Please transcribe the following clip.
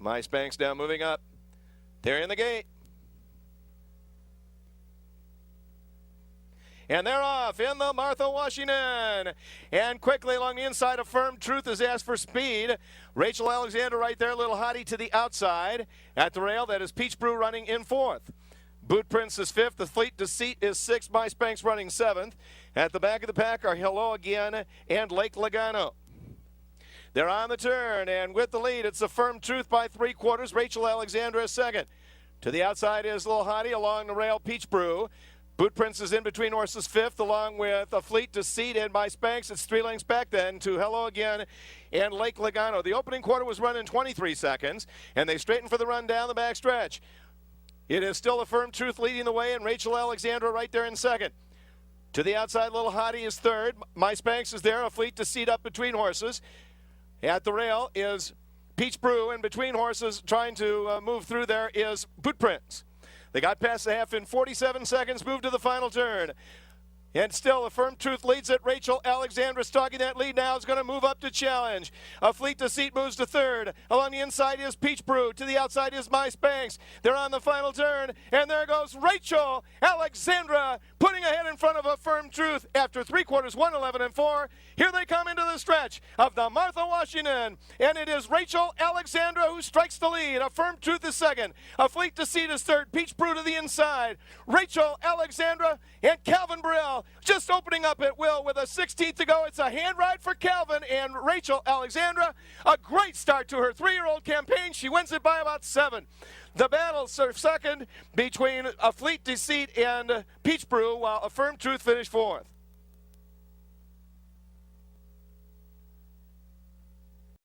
My Spanx now moving up. They're in the gate. And they're off in the Martha Washington. And quickly along the inside of Firm Truth is asked for speed. Rachel Alexandra right there, little hottie to the outside. At the rail, that is Peach Brew running in fourth. Boot Prince is fifth. The Fleet Deceit is sixth. My Spanx running seventh. At the back of the pack are Hello Again and Lake Logano. They're on the turn, and with the lead, it's a Firm Truth by 3/4. Rachel Alexandra is second. To the outside is Little Hottie. Along the rail, Peach Brew. Boot Prince is in between horses fifth, along with a Fleet Deceit and My Spanx. It's 3 lengths back then to Hello Again and Lake Logano. The opening quarter was run in 23 seconds, and they straighten for the run down the back stretch. It is still a Firm Truth leading the way, and Rachel Alexandra right there in second. To the outside, Little Hottie is third. My Spanx is there, a Fleet Deceit up between horses. At the rail is Peach Brew, and between horses trying to move through there is Boot Prince. They got past the half in 47 seconds, moved to the final turn. And still, a Firm Truth leads it. Rachel Alexandra stalking that lead now is going to move up to challenge. A Fleet Deceit moves to third. Along the inside is Peach Brew. To the outside is My Spanx. They're on the final turn, and there goes Rachel Alexandra, putting ahead in front of a Firm Truth after 3/4, 1:11 and 4. Here they come into the stretch of the Martha Washington, and it is Rachel Alexandra who strikes the lead. A Firm Truth is second. A Fleet Deceit is third. Peach Brew to the inside. Rachel Alexandra and Calvin Burrell just opening up at will with a 16th to go. It's a hand ride for Calvin and Rachel Alexandra. A great start to her 3-year-old campaign. She wins it by about 7. The battles are second between a Fleet Deceit and Peach Brew, while a Firm Truth finished fourth.